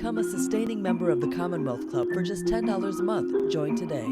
Become a sustaining member of the Commonwealth Club for just $10 a month. Join today.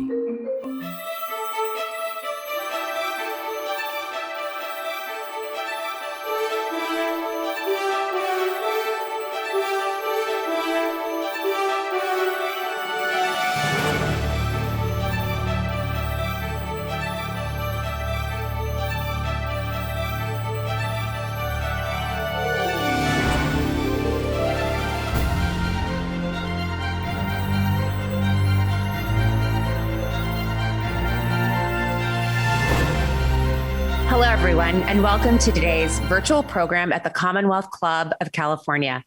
Hello, everyone, and welcome to today's virtual program at the Commonwealth Club of California.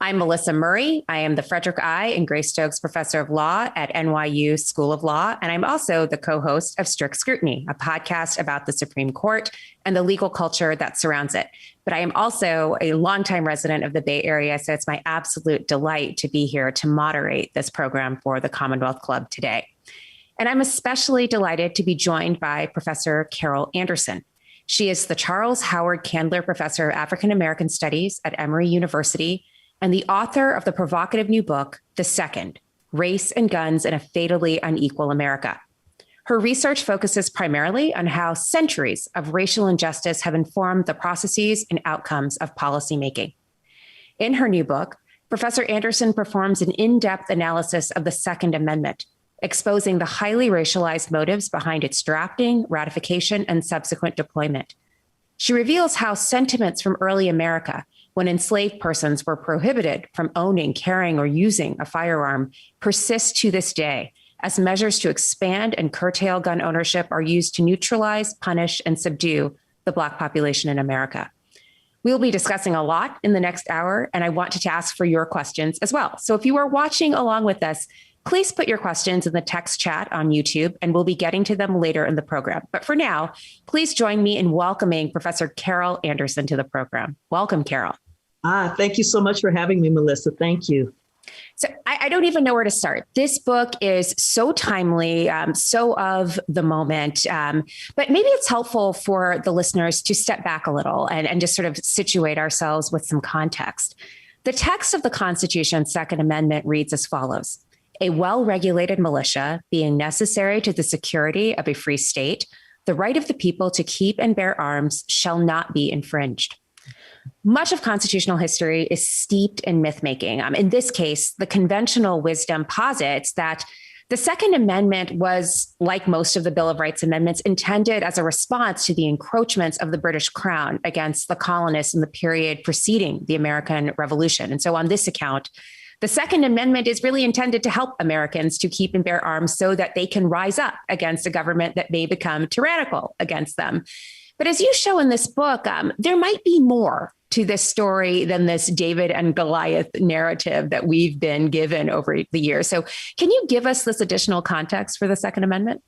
I'm Melissa Murray. I am the Frederick I. and Grace Stokes Professor of Law at NYU School of Law, and I'm also the co-host of Strict Scrutiny, a podcast about the Supreme Court and the legal culture that surrounds it. But I am also a longtime resident of the Bay Area, so it's my absolute delight to be here to moderate this program for the Commonwealth Club today. And I'm especially delighted to be joined by Professor Carol Anderson. She is the Charles Howard Candler Professor of African American Studies at Emory University and the author of the provocative new book, The Second: Race and Guns in a Fatally Unequal America. Her research focuses primarily on how centuries of racial injustice have informed the processes and outcomes of policymaking. In her new book, Professor Anderson performs an in-depth analysis of the Second Amendment, exposing the highly racialized motives behind its drafting, ratification, and subsequent deployment. She reveals how sentiments from early America, when enslaved persons were prohibited from owning, carrying, or using a firearm, persist to this day, as measures to expand and curtail gun ownership are used to neutralize, punish, and subdue the Black population in America. We'll be discussing a lot in the next hour, and I want to ask for your questions as well. So if you are watching along with us, please put your questions in the text chat on YouTube, and we'll be getting to them later in the program. But for now, please join me in welcoming Professor Carol Anderson to the program. Welcome, Carol. Thank you so much for having me, Melissa. Thank you. So I don't even know where to start. This book is so timely, so of the moment, but maybe it's helpful for the listeners to step back a little and just sort of situate ourselves with some context. The text of the Constitution's Second Amendment reads as follows: a well-regulated militia being necessary to the security of a free state, the right of the people to keep and bear arms shall not be infringed. Much of constitutional history is steeped in myth-making. In this case, the conventional wisdom posits that the Second Amendment was, like most of the Bill of Rights amendments, intended as a response to the encroachments of the British Crown against the colonists in the period preceding the American Revolution. And so on this account, the Second Amendment is really intended to help Americans to keep and bear arms so that they can rise up against a government that may become tyrannical against them. But as you show in this book, there might be more to this story than this David and Goliath narrative that we've been given over the years. So can you give us this additional context for the Second Amendment?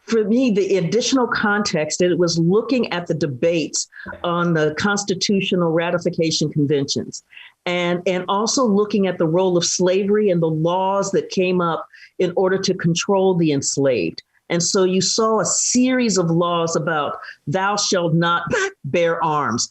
For me, the additional context, it was looking at the debates on the constitutional ratification conventions and also looking at the role of slavery and the laws that came up in order to control the enslaved. And so you saw a series of laws about thou shalt not bear arms.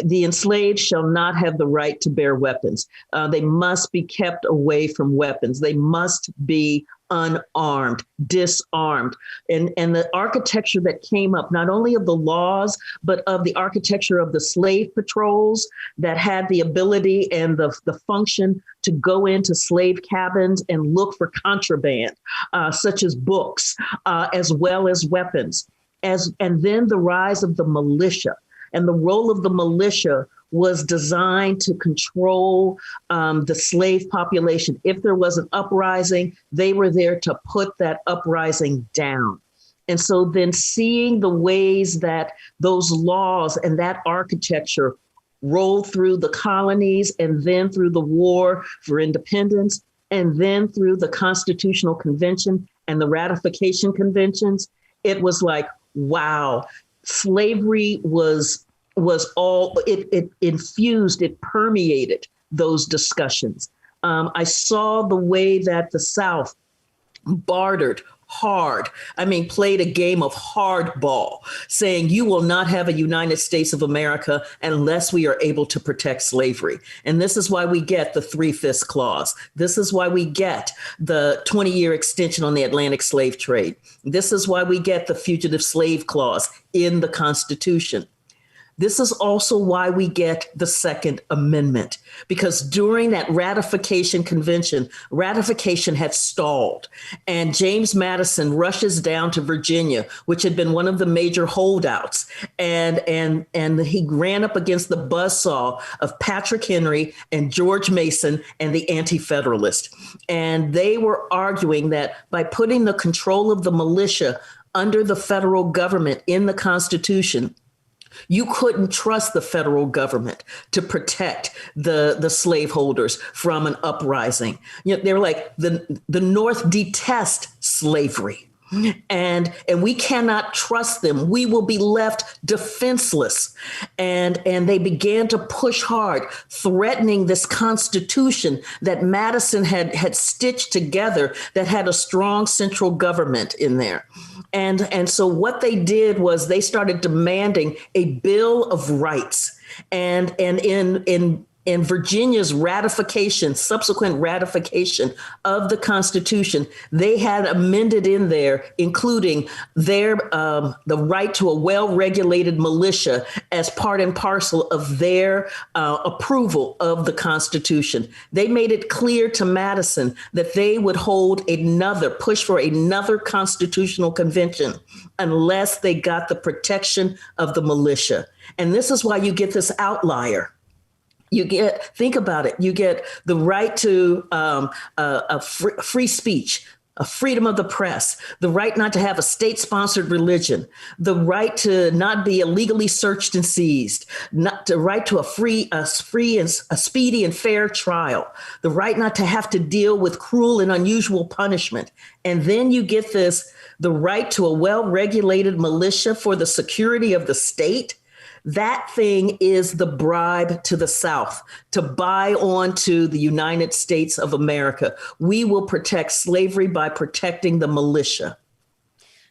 The enslaved shall not have the right to bear weapons. They must be kept away from weapons. They must be unarmed, disarmed. And the architecture that came up, not only of the laws, but of the architecture of the slave patrols that had the ability and the function to go into slave cabins and look for contraband, such as books, as well as weapons. And then the rise of the militia. And the role of the militia was designed to control the slave population. If there was an uprising, they were there to put that uprising down. And so then seeing the ways that those laws and that architecture rolled through the colonies and then through the War for Independence and then through the Constitutional Convention and the ratification conventions, it was like, wow. Slavery was all, it infused, it permeated those discussions. I saw the way that the South bartered hard. I mean, played a game of hardball, saying you will not have a United States of America unless we are able to protect slavery. And this is why we get the 3/5 clause. This is why we get the 20-year extension on the Atlantic slave trade. This is why we get the fugitive slave clause in the Constitution. This is also why we get the Second Amendment, because during that ratification convention, ratification had stalled, and James Madison rushes down to Virginia, which had been one of the major holdouts, and he ran up against the buzzsaw of Patrick Henry and George Mason and the Anti-Federalists. And they were arguing that by putting the control of the militia under the federal government in the Constitution, you couldn't trust the federal government to protect the slaveholders from an uprising. You know, they were like, the North detests slavery, and we cannot trust them. We will be left defenseless. And they began to push hard, threatening this Constitution that Madison had stitched together that had a strong central government in there. And so what they did was they started demanding a Bill of Rights. And in Virginia's ratification, subsequent ratification of the Constitution, they had amended in there, including their the right to a well-regulated militia as part and parcel of their approval of the Constitution. They made it clear to Madison that they would push for another constitutional convention unless they got the protection of the militia. And this is why you get this outlier. Think about it. You get the right to free speech, a freedom of the press, the right not to have a state-sponsored religion, the right to not be illegally searched and seized, not the right to a speedy and fair trial, the right not to have to deal with cruel and unusual punishment. And then you get the right to a well-regulated militia for the security of the state. That thing is the bribe to the South to buy on to the United States of America. We will protect slavery by protecting the militia.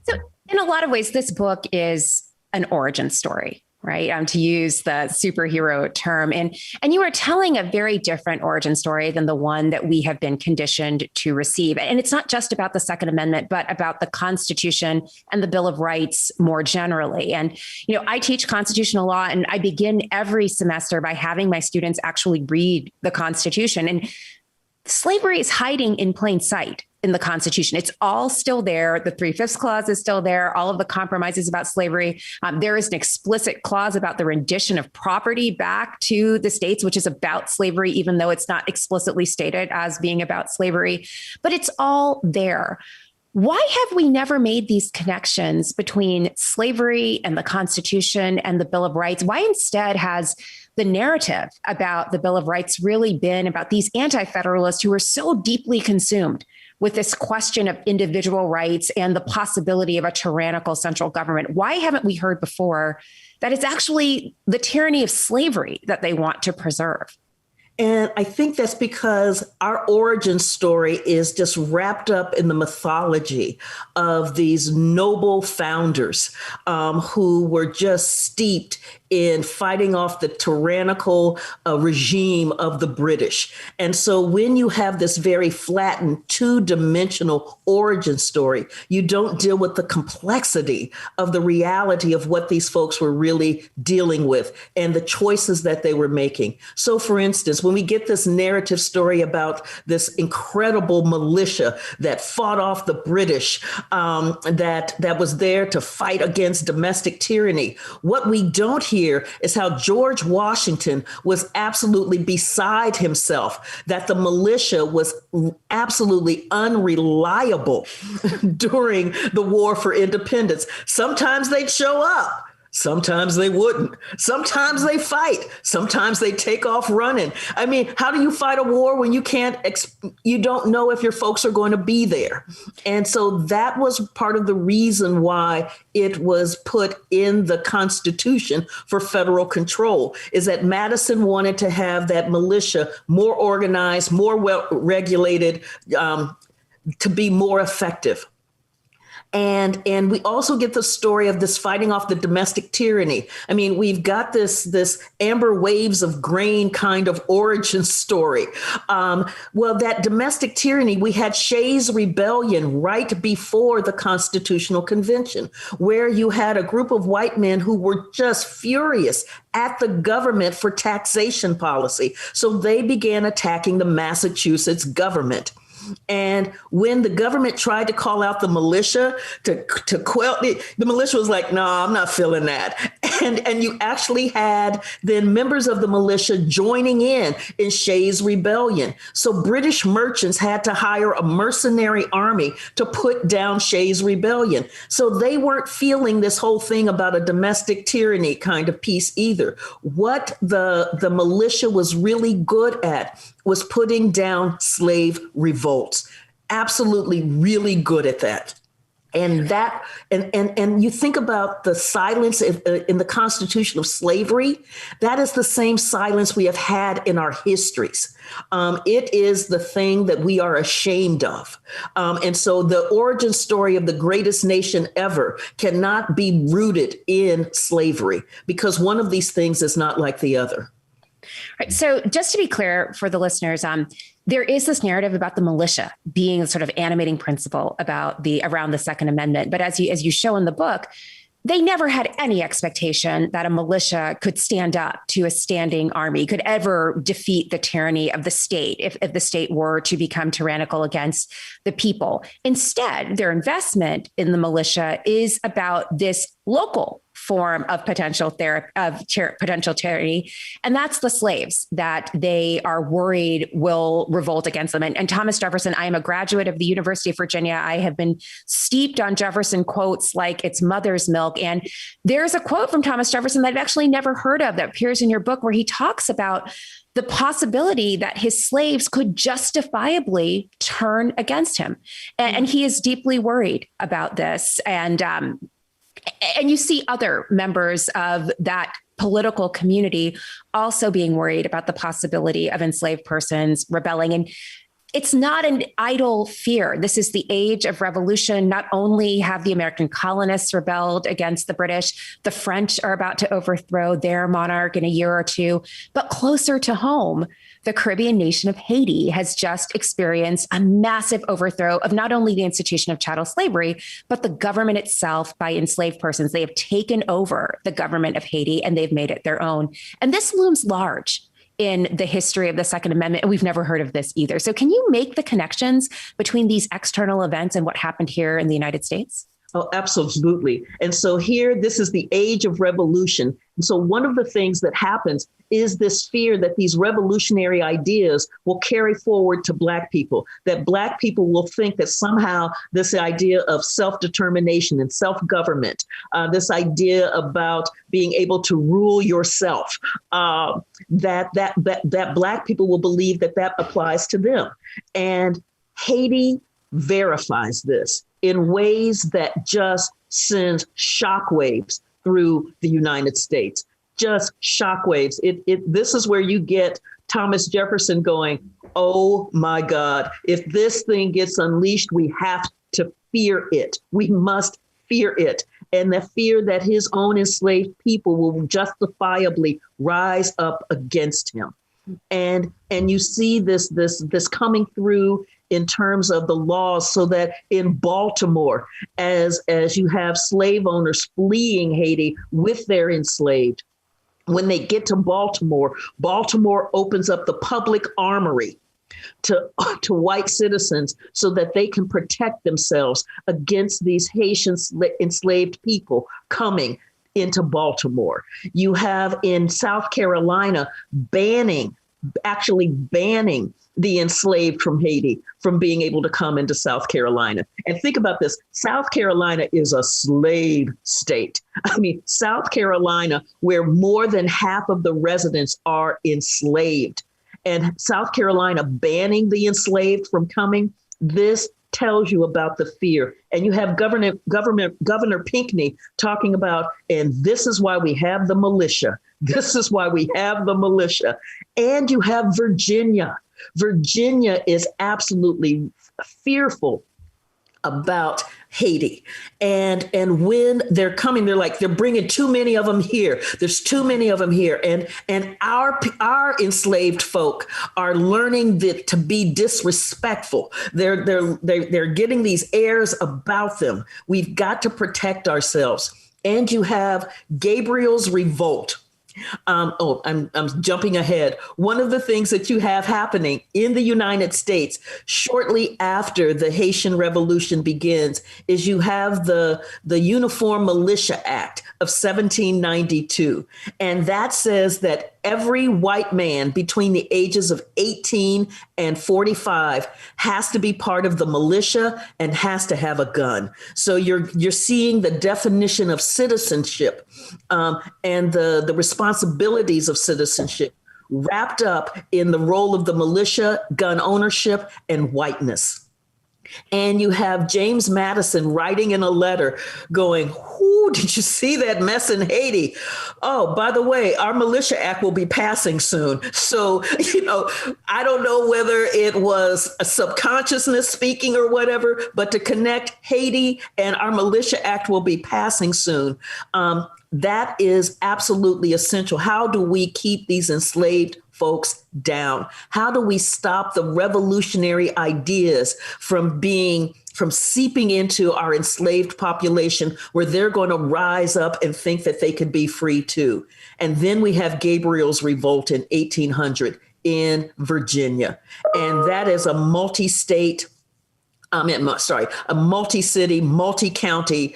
So in a lot of ways, this book is an origin story, right? To use the superhero term. And you are telling a very different origin story than the one that we have been conditioned to receive. And it's not just about the Second Amendment, but about the Constitution and the Bill of Rights more generally. And, you know, I teach constitutional law, and I begin every semester by having my students actually read the Constitution. And slavery is hiding in plain sight in the Constitution. It's all still there. The 3/5 clause is still there. All of the compromises about slavery. There is an explicit clause about the rendition of property back to the states, which is about slavery, even though it's not explicitly stated as being about slavery. But it's all there. Why have we never made these connections between slavery and the Constitution and the Bill of Rights? Why instead has the narrative about the Bill of Rights really been about these anti-federalists who are so deeply consumed with this question of individual rights and the possibility of a tyrannical central government? Why haven't we heard before that it's actually the tyranny of slavery that they want to preserve? And I think that's because our origin story is just wrapped up in the mythology of these noble founders who were just steeped in fighting off the tyrannical regime of the British. And so when you have this very flattened, two-dimensional origin story, you don't deal with the complexity of the reality of what these folks were really dealing with and the choices that they were making. So for instance, when we get this narrative story about this incredible militia that fought off the British, that was there to fight against domestic tyranny, what we don't hear is how George Washington was absolutely beside himself, that the militia was absolutely unreliable during the War for Independence. Sometimes they'd show up. Sometimes they wouldn't. Sometimes they fight. Sometimes they take off running. I mean, how do you fight a war when you don't know if your folks are going to be there? And so that was part of the reason why it was put in the Constitution for federal control, is that Madison wanted to have that militia more organized, more well regulated, to be more effective. And we also get the story of this fighting off the domestic tyranny. I mean, we've got this amber waves of grain kind of origin story. Well, that domestic tyranny, we had Shays' Rebellion right before the Constitutional Convention, where you had a group of white men who were just furious at the government for taxation policy. So they began attacking the Massachusetts government. And when the government tried to call out the militia to quell it, the militia was like, no, I'm not feeling that. And you actually had then members of the militia joining in Shays' Rebellion. So British merchants had to hire a mercenary army to put down Shays' Rebellion. So they weren't feeling this whole thing about a domestic tyranny kind of piece either. What the militia was really good at was putting down slave revolts. Absolutely really good at that. And that, and you think about the silence in the Constitution of slavery, that is the same silence we have had in our histories. It is the thing that we are ashamed of. And so the origin story of the greatest nation ever cannot be rooted in slavery, because one of these things is not like the other. Right. So just to be clear for the listeners, there is this narrative about the militia being a sort of animating principle around the Second Amendment. But as you show in the book, they never had any expectation that a militia could stand up to a standing army, could ever defeat the tyranny of the state if the state were to become tyrannical against the people. Instead, their investment in the militia is about this local form of potential tyranny. And that's the slaves that they are worried will revolt against them. And Thomas Jefferson, I am a graduate of the University of Virginia. I have been steeped on Jefferson quotes like it's mother's milk. And there's a quote from Thomas Jefferson that I've actually never heard of that appears in your book, where he talks about the possibility that his slaves could justifiably turn against him. And he is deeply worried about this. And you see other members of that political community also being worried about the possibility of enslaved persons rebelling. And it's not an idle fear. This is the age of revolution. Not only have the American colonists rebelled against the British, the French are about to overthrow their monarch in a year or two, but closer to home, the Caribbean nation of Haiti has just experienced a massive overthrow of not only the institution of chattel slavery, but the government itself by enslaved persons. They have taken over the government of Haiti and they've made it their own. And this looms large in the history of the Second Amendment. And we've never heard of this either. So can you make the connections between these external events and what happened here in the United States? Oh, absolutely. And so here, this is the age of revolution. And so one of the things that happens is this fear that these revolutionary ideas will carry forward to Black people, that Black people will think that somehow this idea of self-determination and self-government, this idea about being able to rule yourself, that Black people will believe that applies to them. And Haiti verifies this in ways that just sends shockwaves through the United States, just shockwaves. This is where you get Thomas Jefferson going, oh my God, if this thing gets unleashed, we have to fear it. We must fear it. And the fear that his own enslaved people will justifiably rise up against him. And you see this coming through in terms of the laws, so that in Baltimore, as you have slave owners fleeing Haiti with their enslaved, when they get to Baltimore, Baltimore opens up the public armory to white citizens so that they can protect themselves against these Haitian enslaved people coming into Baltimore. You have in South Carolina actually banning the enslaved from Haiti from being able to come into South Carolina. And think about this. South Carolina is a slave state. I mean, South Carolina, where more than half of the residents are enslaved, and South Carolina banning the enslaved from coming, this tells you about the fear. And you have Governor Pinckney talking about, and this is why we have the militia. This is why we have the militia. And you have Virginia. Virginia is absolutely fearful about Haiti. And when they're coming, they're bringing too many of them here. There's too many of them here. And our enslaved folk are learning to be disrespectful. They're getting these airs about them. We've got to protect ourselves. And you have Gabriel's Revolt. I'm jumping ahead. One of the things that you have happening in the United States shortly after the Haitian Revolution begins is you have the Uniform Militia Act of 1792. And that says that every white man between the ages of 18 and 45 has to be part of the militia and has to have a gun. So you're seeing the definition of citizenship and the responsibilities of citizenship wrapped up in the role of the militia, gun ownership, and whiteness. And you have James Madison writing in a letter going, "Whoo, did you see that mess in Haiti? Oh, by the way, our Militia Act will be passing soon." So, I don't know whether it was a subconsciousness speaking or whatever, but to connect Haiti and our Militia Act will be passing soon. That is absolutely essential. How do we keep these enslaved folks down? How do we stop the revolutionary ideas from seeping into our enslaved population where they're going to rise up and think that they could be free too? And then we have Gabriel's Revolt in 1800 in Virginia. And that is a multi-state a multi-city, multi-county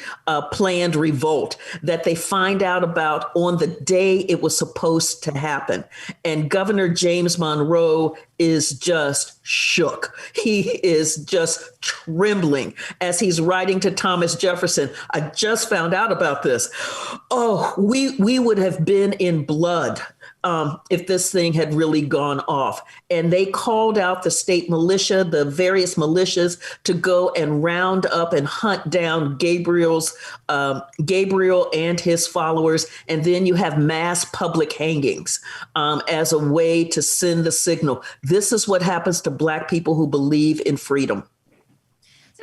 planned revolt that they find out about on the day it was supposed to happen. And Governor James Monroe is just shook. He is just trembling as he's writing to Thomas Jefferson. "I just found out about this. Oh, we would have been in blood if this thing had really gone off." And they called out the state militia, the various militias, to go and round up and hunt down Gabriel and his followers. And then you have mass public hangings as a way to send the signal. This is what happens to Black people who believe in freedom.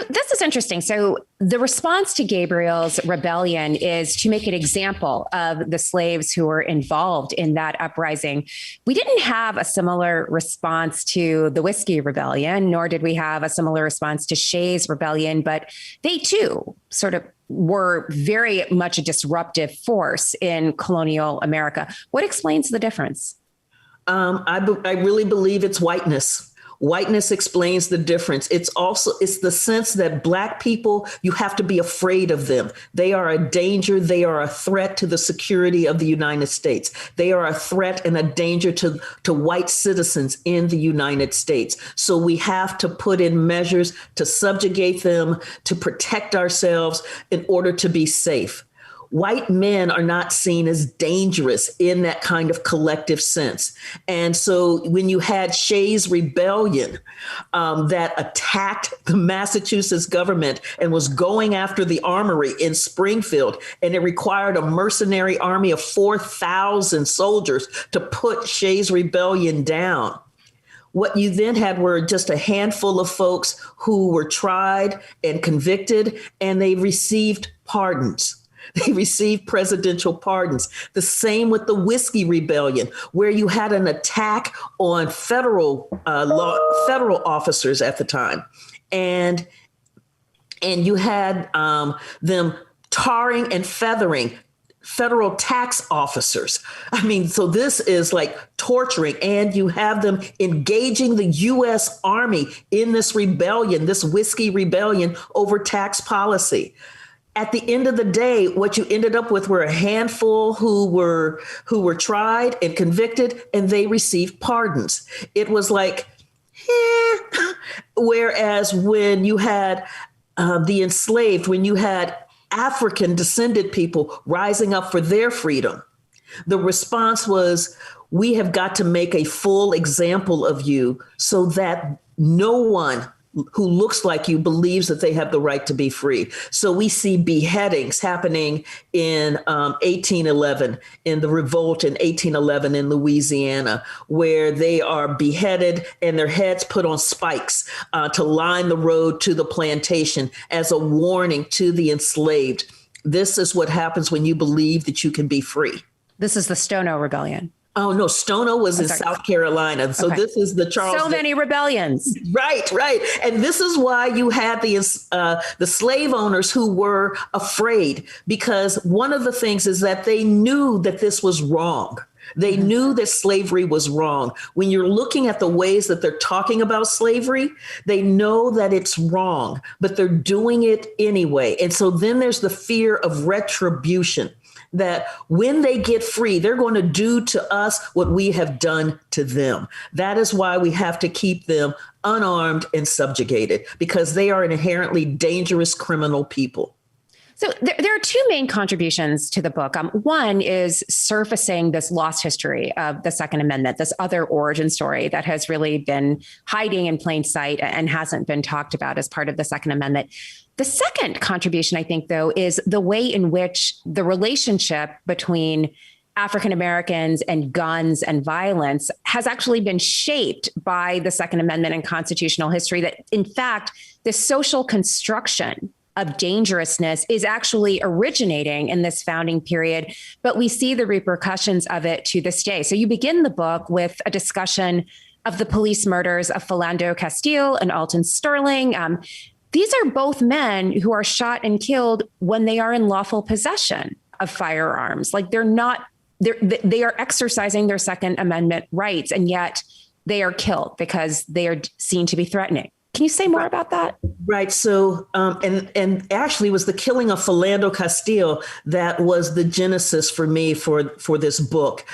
This is interesting. So the response to Gabriel's rebellion is to make an example of the slaves who were involved in that uprising. We didn't have a similar response to the Whiskey Rebellion, nor did we have a similar response to Shays' Rebellion, but they too sort of were very much a disruptive force in colonial America. What explains the difference? I really believe it's whiteness. Whiteness explains the difference. It's the sense that Black people, you have to be afraid of them. They are a danger. They are a threat to the security of the United States. They are a threat and a danger to white citizens in the United States. So we have to put in measures to subjugate them, to protect ourselves in order to be safe. White men are not seen as dangerous in that kind of collective sense. And so when you had Shays' Rebellion that attacked the Massachusetts government and was going after the armory in Springfield, and it required a mercenary army of 4,000 soldiers to put Shays' Rebellion down. What you then had were just a handful of folks who were tried and convicted, and they received pardons. They received presidential pardons. The same with the Whiskey Rebellion, where you had an attack on federal officers at the time. And you had them tarring and feathering federal tax officers. I mean, so this is like torturing, and you have them engaging the U.S. Army in this rebellion, this Whiskey Rebellion over tax policy. At the end of the day, what you ended up with were a handful who were tried and convicted, and they received pardons. It was like, whereas when you had the enslaved, when you had African descended people rising up for their freedom, the response was, we have got to make a full example of you so that no one who looks like you believes that they have the right to be free. So we see beheadings happening in 1811, in the revolt in 1811 in Louisiana, where they are beheaded and their heads put on spikes to line the road to the plantation as a warning to the enslaved. This is what happens when you believe that you can be free. This is the Stono Rebellion. Oh, no, Stono was in South Carolina. So this is the Charles. So many rebellions. Right. And this is why you had the slave owners who were afraid, because one of the things is that they knew that this was wrong. They knew that slavery was wrong. When you're looking at the ways that they're talking about slavery, they know that it's wrong, but they're doing it anyway. And so then there's the fear of retribution, that when they get free, they're going to do to us what we have done to them. That is why we have to keep them unarmed and subjugated, because they are an inherently dangerous criminal people. So there are two main contributions to the book. One is surfacing this lost history of the Second Amendment, this other origin story that has really been hiding in plain sight and hasn't been talked about as part of the Second Amendment. The second contribution, I think, though, is the way in which the relationship between African Americans and guns and violence has actually been shaped by the Second Amendment and constitutional history, that, in fact, the social construction of dangerousness is actually originating in this founding period, but we see the repercussions of it to this day. So you begin the book with a discussion of the police murders of Philando Castile and Alton Sterling. These are both men who are shot and killed when they are in lawful possession of firearms. Like they are exercising their Second Amendment rights, and yet they are killed because they are seen to be threatening. Can you say more about that? Right. So, and actually it was the killing of Philando Castile that was the genesis for me for this book,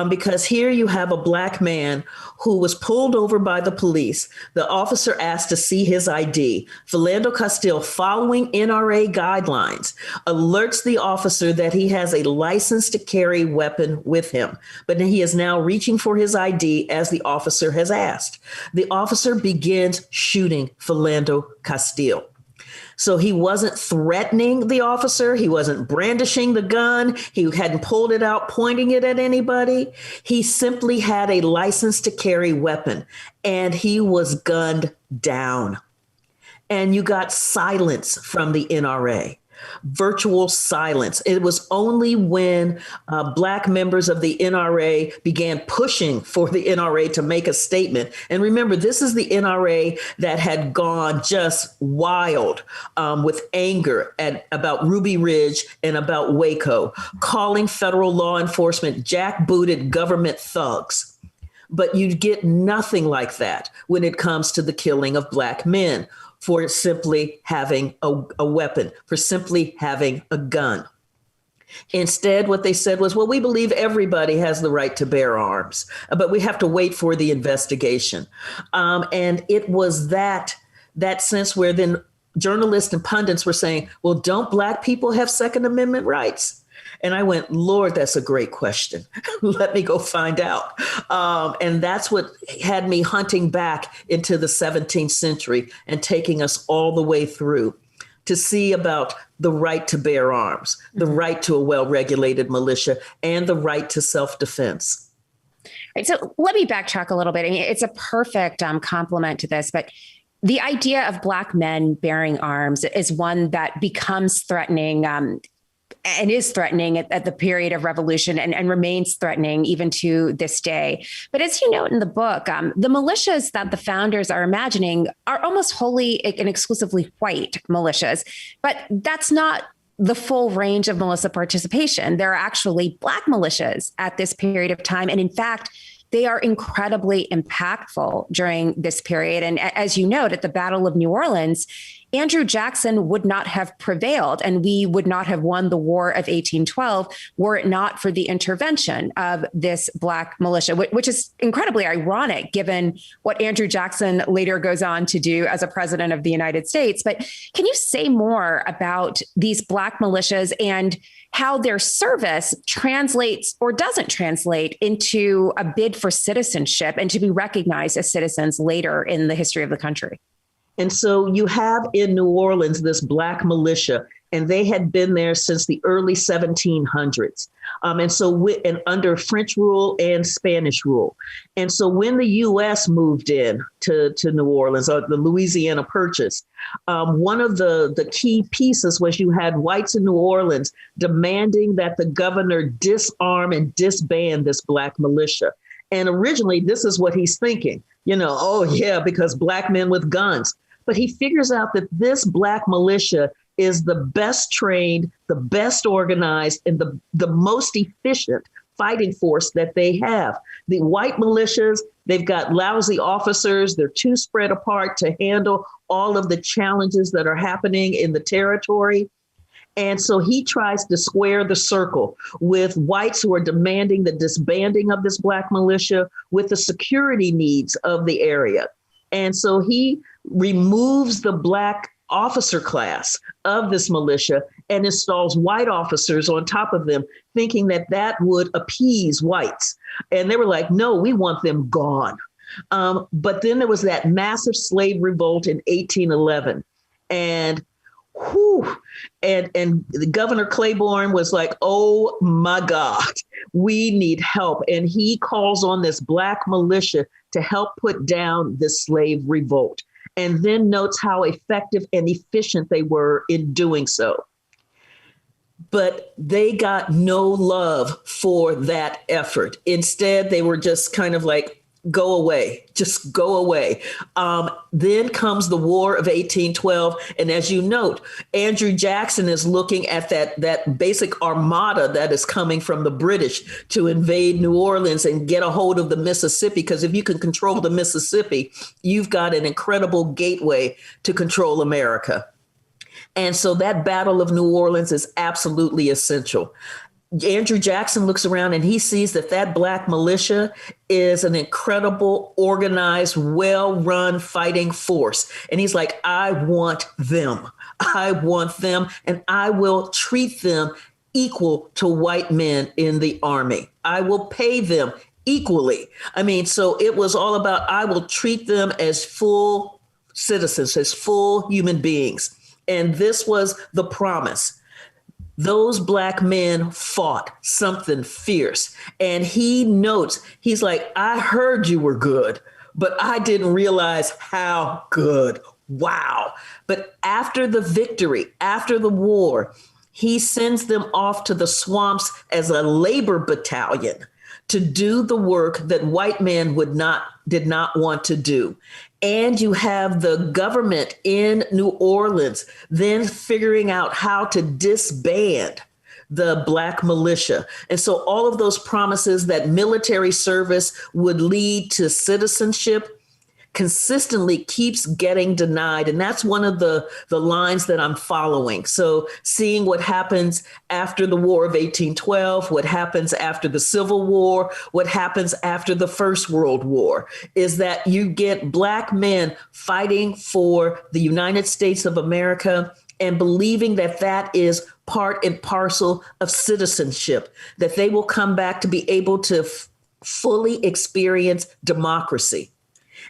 because here you have a Black man who was pulled over by the police. The officer asked to see his ID. Philando Castile, following NRA guidelines, alerts the officer that he has a license to carry weapon with him, but he is now reaching for his ID as the officer has asked. The officer begins shooting Philando Castile. So he wasn't threatening the officer. He wasn't brandishing the gun. He hadn't pulled it out, pointing it at anybody. He simply had a license to carry weapon, and he was gunned down. And you got silence from the NRA. Virtual silence. It was only when Black members of the NRA began pushing for the NRA to make a statement. And remember, this is the NRA that had gone just wild with anger about Ruby Ridge and about Waco, calling federal law enforcement jackbooted government thugs. But you get nothing like that when it comes to the killing of Black men, for simply having a weapon, for simply having a gun. Instead, what they said was, well, we believe everybody has the right to bear arms, but we have to wait for the investigation. And it was that sense where then journalists and pundits were saying, well, don't Black people have Second Amendment rights? And I went, Lord, that's a great question. Let me go find out. And that's what had me hunting back into the 17th century and taking us all the way through to see about the right to bear arms, the right to a well-regulated militia, and the right to self-defense. Right. So let me backtrack a little bit. I mean, it's a perfect complement to this, but the idea of Black men bearing arms is one that becomes threatening and is threatening at the period of revolution and remains threatening even to this day. But as you note in the book, the militias that the founders are imagining are almost wholly and exclusively white militias. But that's not the full range of militia participation. There are actually Black militias at this period of time. And in fact, they are incredibly impactful during this period. And as you note, at the Battle of New Orleans, Andrew Jackson would not have prevailed, and we would not have won the War of 1812 were it not for the intervention of this Black militia, which is incredibly ironic given what Andrew Jackson later goes on to do as a president of the United States. But can you say more about these Black militias and how their service translates or doesn't translate into a bid for citizenship and to be recognized as citizens later in the history of the country? And so you have in New Orleans this Black militia, and they had been there since the early 1700s. And under French rule and Spanish rule. And so when the U.S. moved in to New Orleans, or the Louisiana Purchase, one of the key pieces was you had whites in New Orleans demanding that the governor disarm and disband this Black militia. And originally, this is what he's thinking, oh, yeah, because Black men with guns. But he figures out that this Black militia is the best trained, the best organized, and the most efficient fighting force that they have. The white militias, they've got lousy officers. They're too spread apart to handle all of the challenges that are happening in the territory. And so he tries to square the circle with whites who are demanding the disbanding of this Black militia with the security needs of the area. And so he removes the Black officer class of this militia and installs white officers on top of them, thinking that that would appease whites. And they were like, no, we want them gone. But then there was that massive slave revolt in 1811. And Governor Claiborne was like, oh my God, we need help. And he calls on this Black militia to help put down this slave revolt, and then notes how effective and efficient they were in doing so. But they got no love for that effort. Instead, they were just kind of like, go away, just go away. Then comes the War of 1812. And as you note, Andrew Jackson is looking at that basic armada that is coming from the British to invade New Orleans and get a hold of the Mississippi. Because if you can control the Mississippi, you've got an incredible gateway to control America. And so that Battle of New Orleans is absolutely essential. Andrew Jackson looks around and he sees that Black militia is an incredible, organized, well-run fighting force. And he's like, I want them. I want them, and I will treat them equal to white men in the army. I will pay them equally. So it was all about, I will treat them as full citizens, as full human beings. And this was the promise. Those Black men fought something fierce. And he notes, he's like, I heard you were good, but I didn't realize how good. Wow. But after the victory, after the war, he sends them off to the swamps as a labor battalion to do the work that white men did not want to do. And you have the government in New Orleans then figuring out how to disband the Black militia. And so all of those promises that military service would lead to citizenship consistently keeps getting denied. And that's one of the lines that I'm following. So seeing what happens after the War of 1812, what happens after the Civil War, what happens after the First World War, is that you get Black men fighting for the United States of America and believing that is part and parcel of citizenship, that they will come back to be able to fully experience democracy.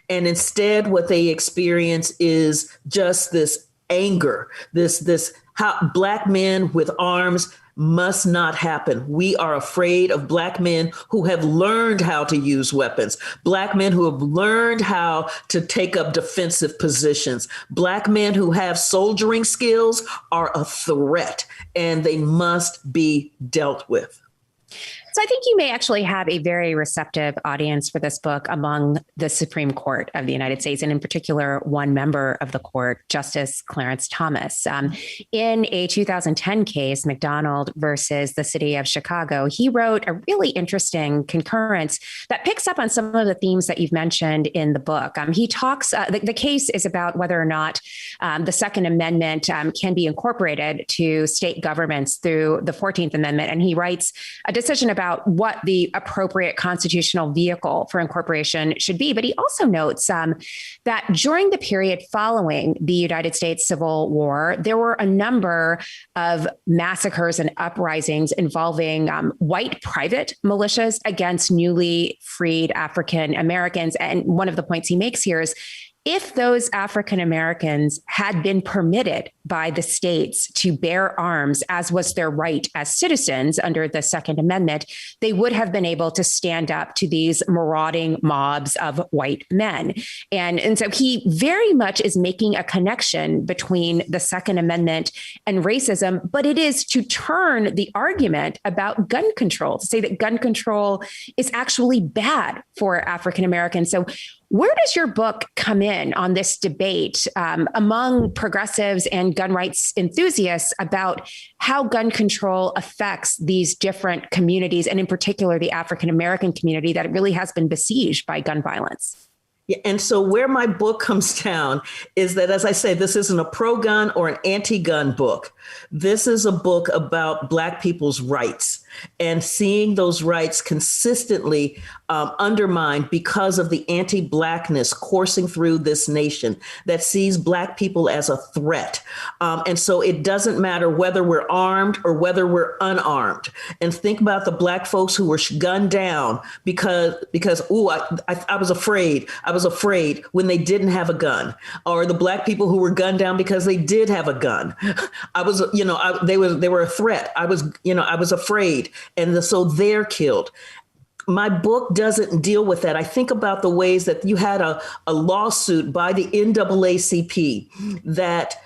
And instead, what they experience is just this anger, this how Black men with arms must not happen. We are afraid of Black men who have learned how to use weapons, Black men who have learned how to take up defensive positions. Black men who have soldiering skills are a threat, and they must be dealt with. So I think you may actually have a very receptive audience for this book among the Supreme Court of the United States, and in particular, one member of the court, Justice Clarence Thomas. In a 2010 case, McDonald versus the city of Chicago, he wrote a really interesting concurrence that picks up on some of the themes that you've mentioned in the book. He talks, the case is about whether or not the Second Amendment can be incorporated to state governments through the 14th Amendment. And he writes a decision about what the appropriate constitutional vehicle for incorporation should be. But he also notes that during the period following the United States Civil War, there were a number of massacres and uprisings involving white private militias against newly freed African Americans. And one of the points he makes here is if those African Americans had been permitted by the states to bear arms, as was their right as citizens under the Second Amendment, they would have been able to stand up to these marauding mobs of white men. And so he very much is making a connection between the Second Amendment and racism, but it is to turn the argument about gun control, to say that gun control is actually bad for African Americans. So where does your book come in on this debate among progressives and gun rights enthusiasts about how gun control affects these different communities, and in particular, the African American community that really has been besieged by gun violence? Yeah, and so where my book comes down is that, as I say, this isn't a pro-gun or an anti-gun book. This is a book about Black people's rights and seeing those rights consistently undermined because of the anti-Blackness coursing through this nation that sees Black people as a threat. And so it doesn't matter whether we're armed or whether we're unarmed. And think about the Black folks who were gunned down because I was afraid. I was afraid when they didn't have a gun, or the Black people who were gunned down because they did have a gun. They were a threat. I was afraid. And so they're killed. My book doesn't deal with that. I think about the ways that you had a lawsuit by the NAACP that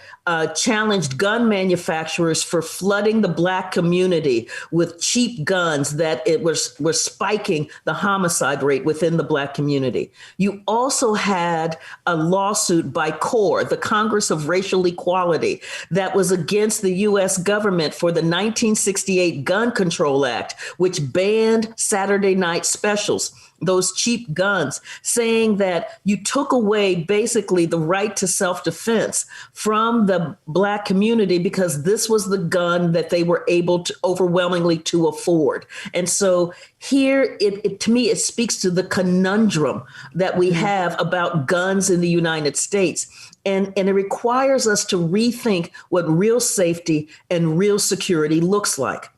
challenged gun manufacturers for flooding the Black community with cheap guns, that it were spiking the homicide rate within the Black community. You also had a lawsuit by CORE, the Congress of Racial Equality, that was against the U.S. government for the 1968 Gun Control Act, which banned Saturday night specials, those cheap guns, saying that you took away basically the right to self-defense from the Black community because this was the gun that they were able to overwhelmingly to afford. And so here, to me, it speaks to the conundrum that we have about guns in the United States. And it requires us to rethink what real safety and real security looks like.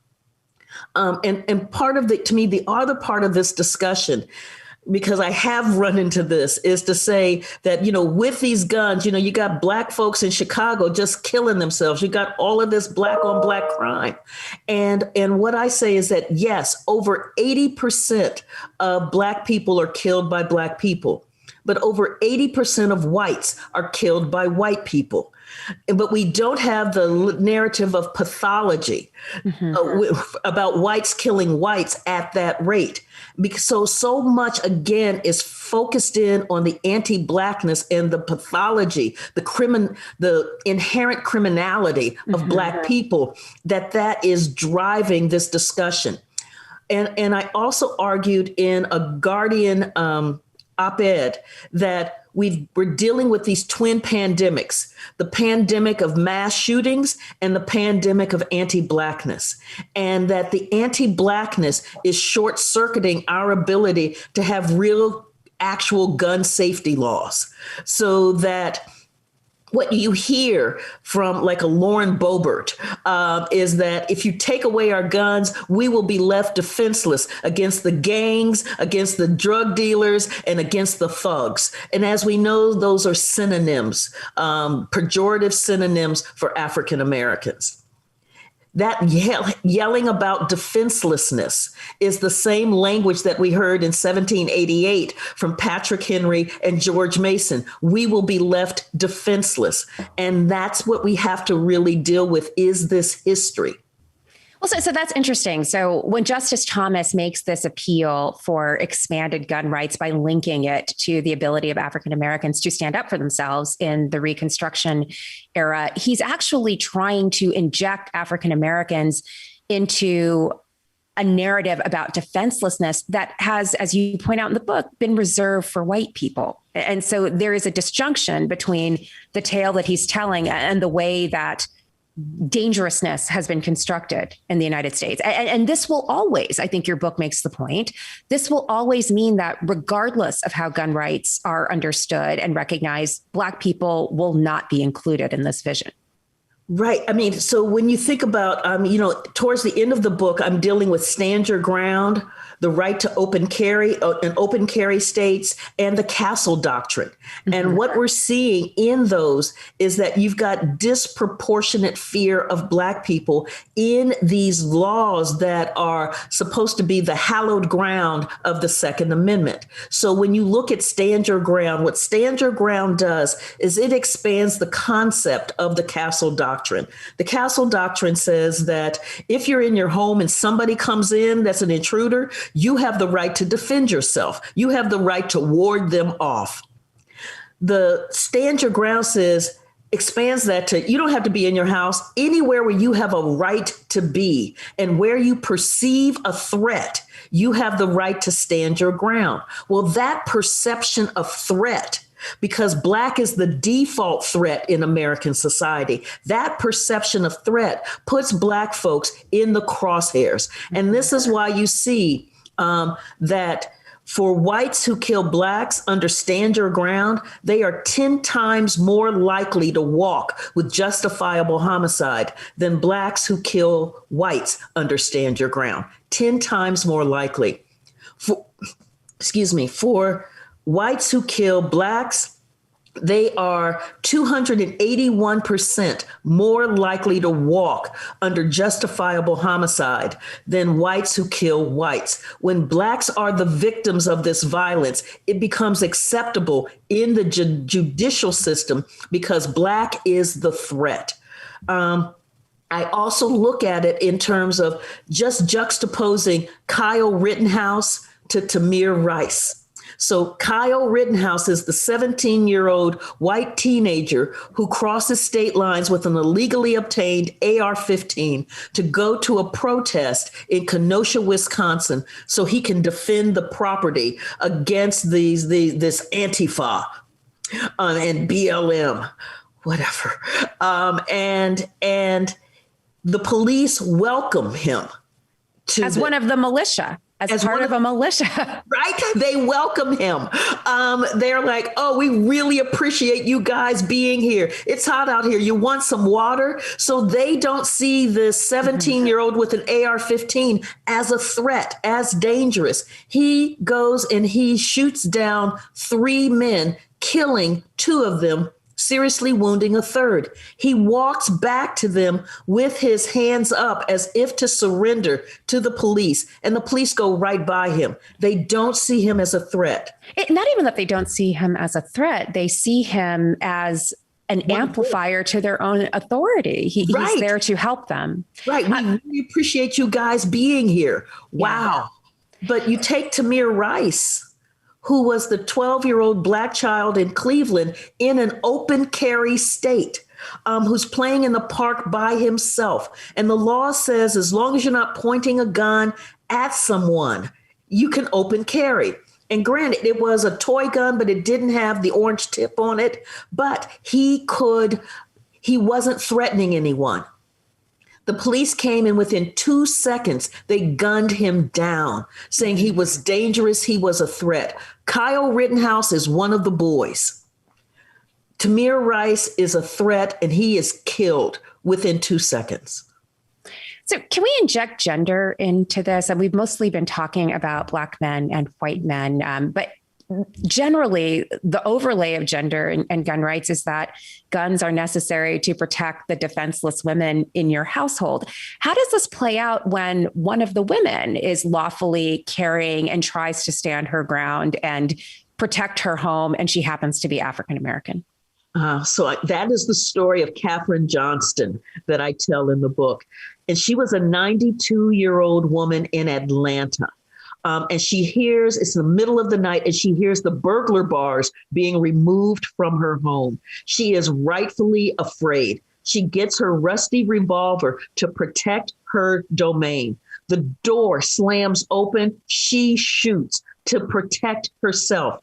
And part of the other part of this discussion, because I have run into this, is to say that, with these guns, you got Black folks in Chicago just killing themselves. You got all of this Black on Black crime. And what I say is that, yes, over 80% of Black people are killed by Black people, but over 80% of whites are killed by white people. But we don't have the narrative of pathology about whites killing whites at that rate. Because so much, again, is focused in on the anti-Blackness and the pathology, the inherent criminality of Black people, that is driving this discussion. And I also argued in a Guardian op-ed that we're dealing with these twin pandemics, the pandemic of mass shootings and the pandemic of anti-Blackness, and that the anti-Blackness is short-circuiting our ability to have real, actual gun safety laws, so that what you hear from like a Lauren Boebert is that if you take away our guns, we will be left defenseless against the gangs, against the drug dealers, and against the thugs. And as we know, those are synonyms, pejorative synonyms for African Americans. That yelling about defenselessness is the same language that we heard in 1788 from Patrick Henry and George Mason. We will be left defenseless. And that's what we have to really deal with, is this history. Well, so that's interesting. So when Justice Thomas makes this appeal for expanded gun rights by linking it to the ability of African Americans to stand up for themselves in the Reconstruction era, he's actually trying to inject African Americans into a narrative about defenselessness that has, as you point out in the book, been reserved for white people. And so there is a disjunction between the tale that he's telling and the way that dangerousness has been constructed in the United States. And this will always, I think your book makes the point, this will always mean that regardless of how gun rights are understood and recognized, Black people will not be included in this vision. Right. I mean, so when you think about, towards the end of the book, I'm dealing with Stand Your Ground, the right to open carry in open carry states, and the Castle Doctrine. And what we're seeing in those is that you've got disproportionate fear of Black people in these laws that are supposed to be the hallowed ground of the Second Amendment. So when you look at Stand Your Ground, what Stand Your Ground does is it expands the concept of the Castle Doctrine. The Castle Doctrine says that if you're in your home and somebody comes in that's an intruder, you have the right to defend yourself. You have the right to ward them off. The Stand Your Ground says, expands that to you don't have to be in your house, anywhere where you have a right to be and where you perceive a threat, you have the right to stand your ground. Well, that perception of threat, because Black is the default threat in American society, that perception of threat puts Black folks in the crosshairs. And this is why you see that for whites who kill Blacks under Stand Your Ground, they are 10 times more likely to walk with justifiable homicide than Blacks who kill whites under Stand Your Ground. 10 times more likely. For whites who kill Blacks, they are 281% more likely to walk under justifiable homicide than whites who kill whites. When Blacks are the victims of this violence, it becomes acceptable in the judicial system because Black is the threat. I also look at it in terms of just juxtaposing Kyle Rittenhouse to Tamir Rice. So Kyle Rittenhouse is the 17-year-old white teenager who crosses state lines with an illegally obtained AR-15 to go to a protest in Kenosha, Wisconsin, so he can defend the property against this Antifa and BLM, whatever. And the police welcome him as one of the militia. As part of a militia. Right? They welcome him. They're like, oh, we really appreciate you guys being here. It's hot out here. You want some water? So they don't see this 17-year-old with an AR-15 as a threat, as dangerous. He goes and he shoots down 3 men, killing 2 of them, seriously wounding a third. He walks back to them with his hands up as if to surrender to the police, and the police go right by him. They don't see him as a threat. Not even that they don't see him as a threat. They see him as an amplifier to their own authority. He's there to help them. Right. We really appreciate you guys being here. Wow. Yeah. But you take Tamir Rice, who was the 12-year-old Black child in Cleveland in an open carry state, who's playing in the park by himself. And the law says as long as you're not pointing a gun at someone, you can open carry. And granted, it was a toy gun, but it didn't have the orange tip on it. But he wasn't threatening anyone. The police came and within 2 seconds, they gunned him down, saying he was dangerous, he was a threat. Kyle Rittenhouse is one of the boys. Tamir Rice is a threat, and he is killed within 2 seconds. So can we inject gender into this? And we've mostly been talking about Black men and white men, but generally, the overlay of gender and gun rights is that guns are necessary to protect the defenseless women in your household. How does this play out when one of the women is lawfully carrying and tries to stand her ground and protect her home, and she happens to be African American? So that is the story of Katherine Johnston that I tell in the book. And she was a 92-year-old woman in Atlanta. And she hears, it's the middle of the night, and she hears the burglar bars being removed from her home. She is rightfully afraid. She gets her rusty revolver to protect her domain. The door slams open. She shoots to protect herself.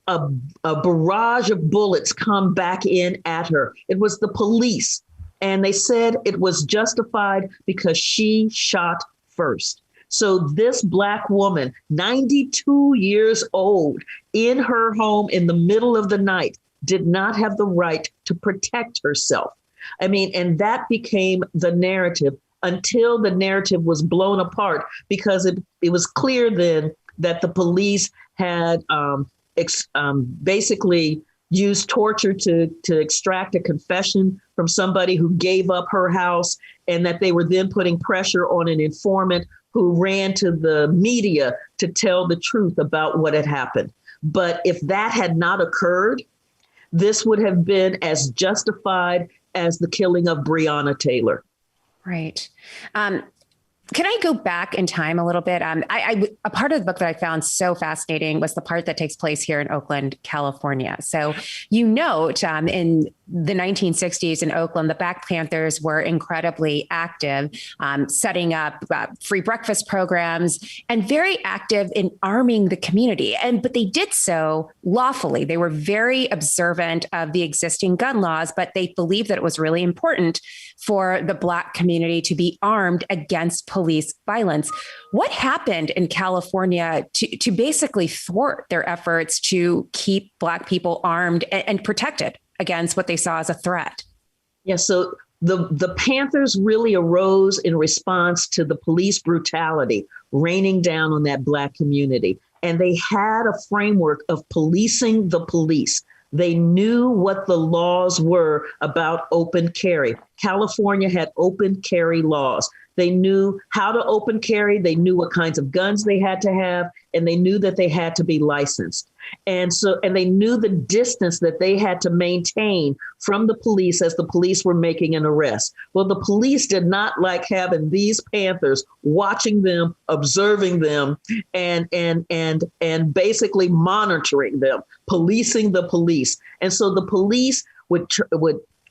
A barrage of bullets come back in at her. It was the police, and they said it was justified because she shot first. So this Black woman, 92 years old, in her home in the middle of the night, did not have the right to protect herself. I mean, and that became the narrative until the narrative was blown apart, because it was clear then that the police had basically used torture to extract a confession from somebody who gave up her house, and that they were then putting pressure on an informant who ran to the media to tell the truth about what had happened. But if that had not occurred, this would have been as justified as the killing of Breonna Taylor. Right. Can I go back in time a little bit? A part of the book that I found so fascinating was the part that takes place here in Oakland, California. So you note in the 1960s in Oakland, the Black Panthers were incredibly active, setting up free breakfast programs and very active in arming the community. But they did so lawfully. They were very observant of the existing gun laws, but they believed that it was really important for the Black community to be armed against police violence. What happened in California to basically thwart their efforts to keep Black people armed and protected against what they saw as a threat? Yeah, so the Panthers really arose in response to the police brutality raining down on that Black community. And they had a framework of policing the police. They knew what the laws were about open carry. California had open carry laws. They knew how to open carry. They knew what kinds of guns they had to have, and they knew that they had to be licensed. And they knew the distance that they had to maintain from the police as the police were making an arrest. Well, the police did not like having these Panthers watching them, observing them, and basically monitoring them, policing the police. And so the police would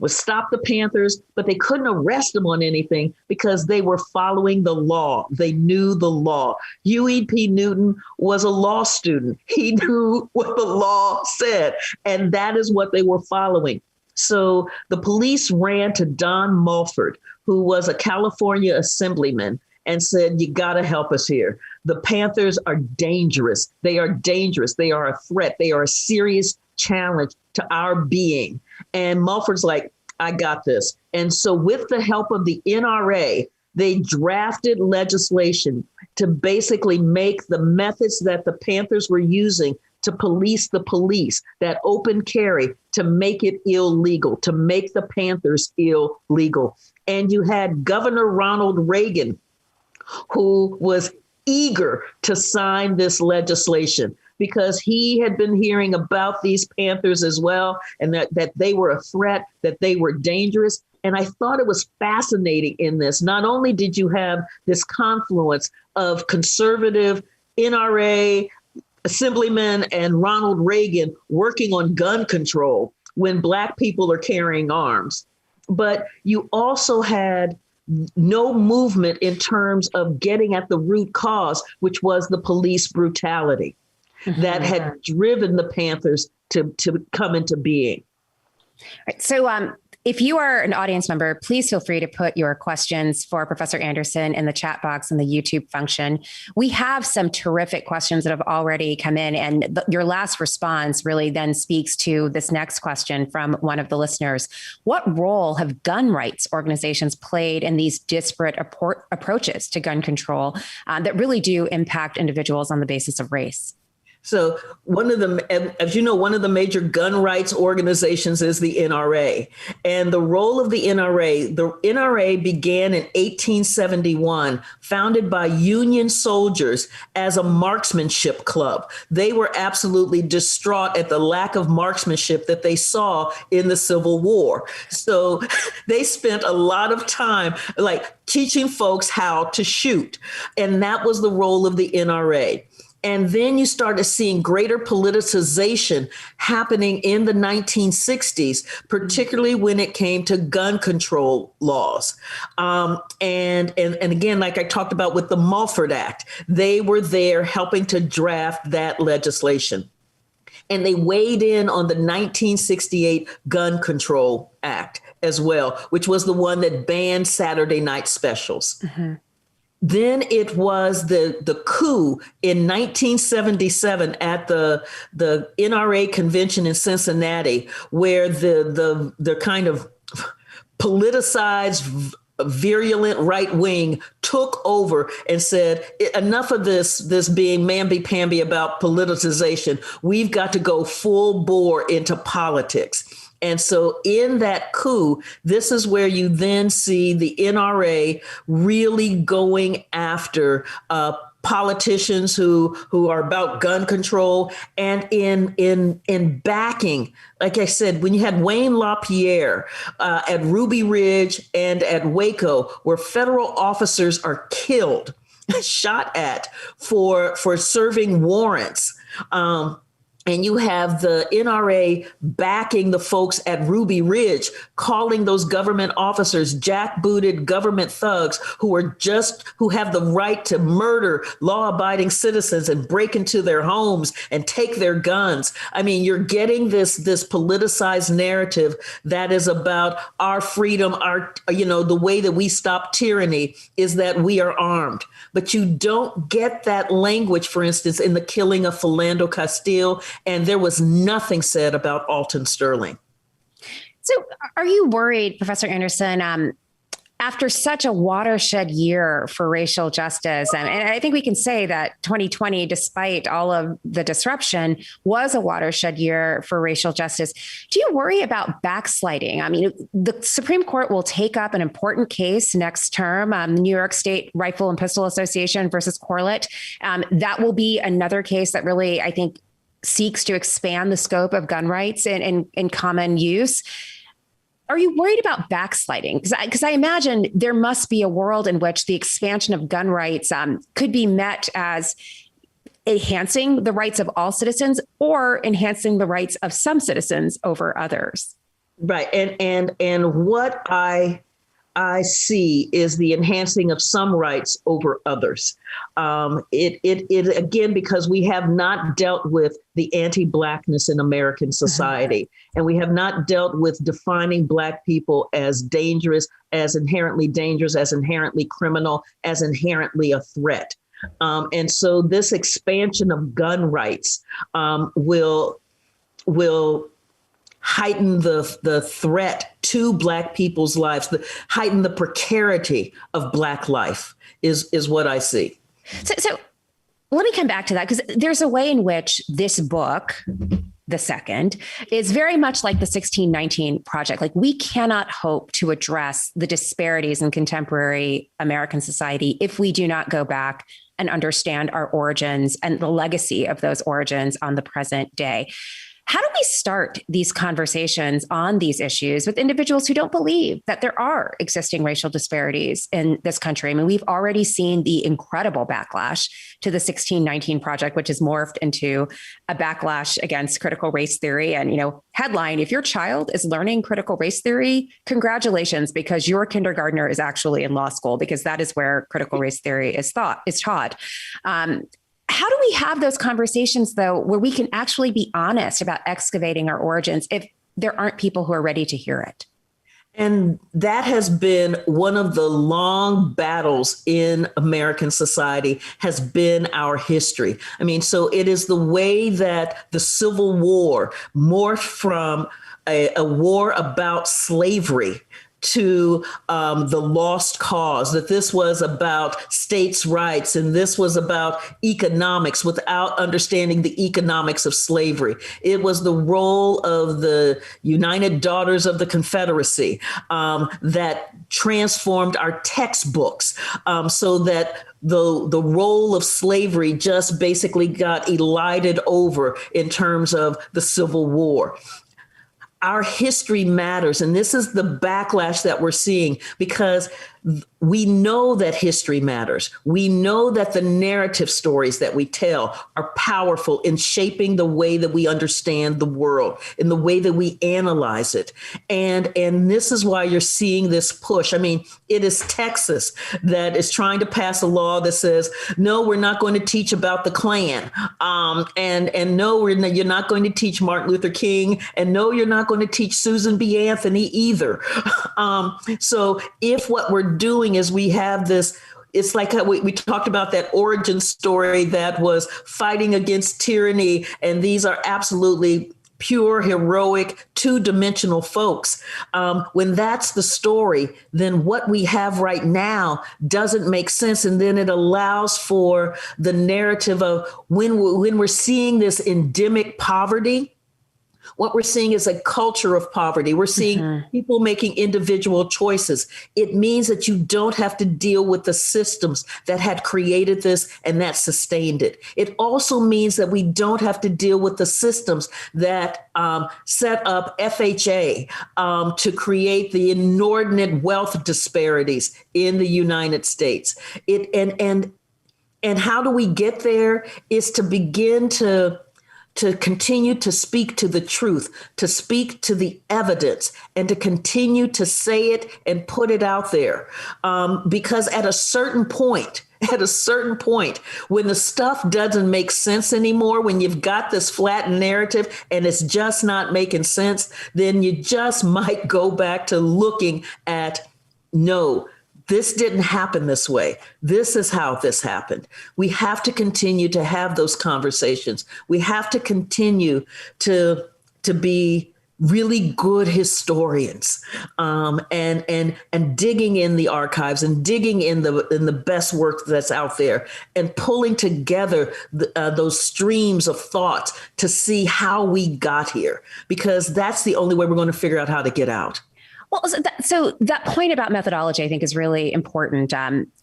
stop the Panthers, but they couldn't arrest them on anything because they were following the law. They knew the law. Huey P. Newton was a law student. He knew what the law said, and that is what they were following. So the police ran to Don Mulford, who was a California assemblyman, and said, "You got to help us here. The Panthers are dangerous. They are dangerous. They are a threat. They are a serious challenge to our being." And Mulford's like, "I got this." And so with the help of the NRA, they drafted legislation to basically make the methods that the Panthers were using to police the police, that open carry, to make it illegal, to make the Panthers illegal. And you had Governor Ronald Reagan, who was eager to sign this legislation, because he had been hearing about these Panthers as well, and that they were a threat, that they were dangerous. And I thought it was fascinating in this. Not only did you have this confluence of conservative NRA assemblymen and Ronald Reagan working on gun control when Black people are carrying arms, but you also had no movement in terms of getting at the root cause, which was the police brutality that had driven the Panthers to come into being. Right. So if you are an audience member, please feel free to put your questions for Professor Anderson in the chat box in the YouTube function. We have some terrific questions that have already come in, and your last response really then speaks to this next question from one of the listeners. What role have gun rights organizations played in these disparate approaches to gun control that really do impact individuals on the basis of race? So as you know, one of the major gun rights organizations is the NRA. And the role of the NRA began in 1871, founded by Union soldiers as a marksmanship club. They were absolutely distraught at the lack of marksmanship that they saw in the Civil War. So they spent a lot of time teaching folks how to shoot. And that was the role of the NRA. And then you started seeing greater politicization happening in the 1960s, particularly when it came to gun control laws. And again, like I talked about with the Mulford Act, they were there helping to draft that legislation. And they weighed in on the 1968 Gun Control Act as well, which was the one that banned Saturday night specials. Mm-hmm. Then it was the coup in 1977 at the NRA convention in Cincinnati, where the kind of politicized virulent right wing took over and said, enough of this being mamby-pamby about politicization. We've got to go full bore into politics. And so in that coup, this is where you then see the NRA really going after politicians who are about gun control, and in backing, like I said, when you had Wayne LaPierre at Ruby Ridge and at Waco, where federal officers are killed, shot at for serving warrants. And you have the NRA backing the folks at Ruby Ridge, calling those government officers jackbooted government thugs who have the right to murder law-abiding citizens and break into their homes and take their guns. I mean, you're getting this politicized narrative that is about our freedom, the way that we stop tyranny is that we are armed. But you don't get that language, for instance, in the killing of Philando Castile. And there was nothing said about Alton Sterling. So are you worried, Professor Anderson, after such a watershed year for racial justice, and I think we can say that 2020, despite all of the disruption, was a watershed year for racial justice. Do you worry about backsliding? I mean, the Supreme Court will take up an important case next term, New York State Rifle and Pistol Association versus Corlett. That will be another case that really, I think, seeks to expand the scope of gun rights in common use. Are you worried about backsliding? Because I imagine there must be a world in which the expansion of gun rights could be met as enhancing the rights of all citizens or enhancing the rights of some citizens over others. Right. And what I see is the enhancing of some rights over others. It again, because we have not dealt with the anti-Blackness in American society, and we have not dealt with defining Black people as dangerous, as inherently criminal, as inherently a threat. And so this expansion of gun rights will heighten the threat to Black people's lives, heighten the precarity of Black life is what I see. So let me come back to that, because there's a way in which this book, the second, is very much like the 1619 Project. Like, we cannot hope to address the disparities in contemporary American society if we do not go back and understand our origins and the legacy of those origins on the present day. How do we start these conversations on these issues with individuals who don't believe that there are existing racial disparities in this country? I mean, we've already seen the incredible backlash to the 1619 Project, which has morphed into a backlash against critical race theory. And, headline, if your child is learning critical race theory, congratulations, because your kindergartner is actually in law school, because that is where critical race theory is taught. How do we have those conversations, though, where we can actually be honest about excavating our origins if there aren't people who are ready to hear it? And that has been one of the long battles in American society, has been our history. I mean, so it is the way that the Civil War morphed from a war about slavery to the lost cause, that this was about states' rights and this was about economics without understanding the economics of slavery. It was the role of the United Daughters of the Confederacy that transformed our textbooks so that the role of slavery just basically got elided over in terms of the Civil War. Our history matters. And this is the backlash that we're seeing, because we know that history matters. We know that the narrative stories that we tell are powerful in shaping the way that we understand the world, in the way that we analyze it. And this is why you're seeing this push. I mean, it is Texas that is trying to pass a law that says, no, we're not going to teach about the Klan. And no, you're not going to teach Martin Luther King. And no, you're not going to teach Susan B. Anthony either. So if what we're doing is we have this, it's like we talked about that origin story that was fighting against tyranny. And these are absolutely pure, heroic, two-dimensional folks. When that's the story, then what we have right now doesn't make sense. And then it allows for the narrative of when we're seeing this endemic poverty, what we're seeing is a culture of poverty. We're seeing people making individual choices. It means that you don't have to deal with the systems that had created this and that sustained it. It also means that we don't have to deal with the systems that set up FHA to create the inordinate wealth disparities in the United States. And how do we get there is to begin to continue to speak to the truth, to speak to the evidence, and to continue to say it and put it out there. Because at a certain point, when the stuff doesn't make sense anymore, when you've got this flattened narrative and it's just not making sense, then you just might go back to looking at, no, this didn't happen this way. This is how this happened. We have to continue to have those conversations. We have to continue to be really good historians, and digging in the archives and digging in the best work that's out there and pulling together those streams of thoughts to see how we got here, because that's the only way we're going to figure out how to get out. Well, so that point about methodology, I think, is really important.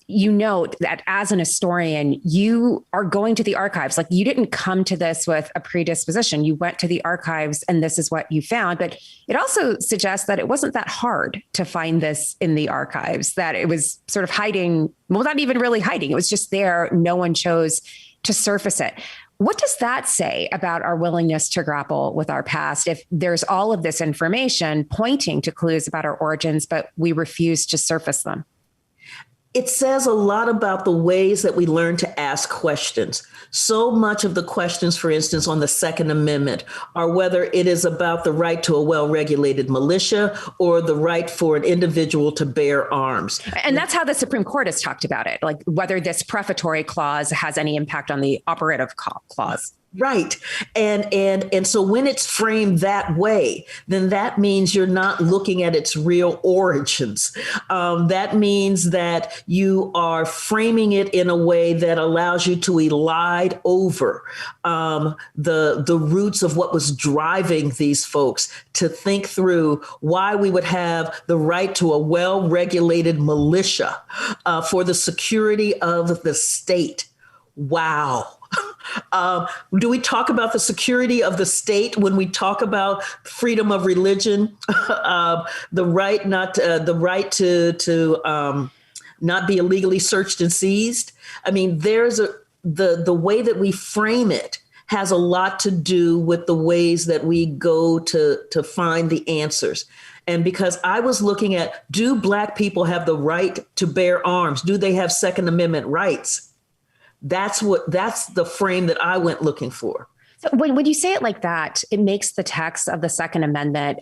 You note that as an historian, you are going to the archives. Like, you didn't come to this with a predisposition. You went to the archives and this is what you found. But it also suggests that it wasn't that hard to find this in the archives, that it was sort of hiding. Well, not even really hiding. It was just there. No one chose to surface it. What does that say about our willingness to grapple with our past if there's all of this information pointing to clues about our origins, but we refuse to surface them? It says a lot about the ways that we learn to ask questions. So much of the questions, for instance, on the Second Amendment are whether it is about the right to a well-regulated militia or the right for an individual to bear arms. And that's how the Supreme Court has talked about it, like whether this prefatory clause has any impact on the operative clause. Right. And so when it's framed that way, then that means you're not looking at its real origins. That means that you are framing it in a way that allows you to elide over the roots of what was driving these folks to think through why we would have the right to a well-regulated militia for the security of the state. Wow. Do we talk about the security of the state when we talk about freedom of religion, the right to not be illegally searched and seized? I mean, the way that we frame it has a lot to do with the ways that we go to find the answers. And because I was looking at, do Black people have the right to bear arms? Do they have Second Amendment rights? That's the frame that I went looking for. So when you say it like that, it makes the text of the Second Amendment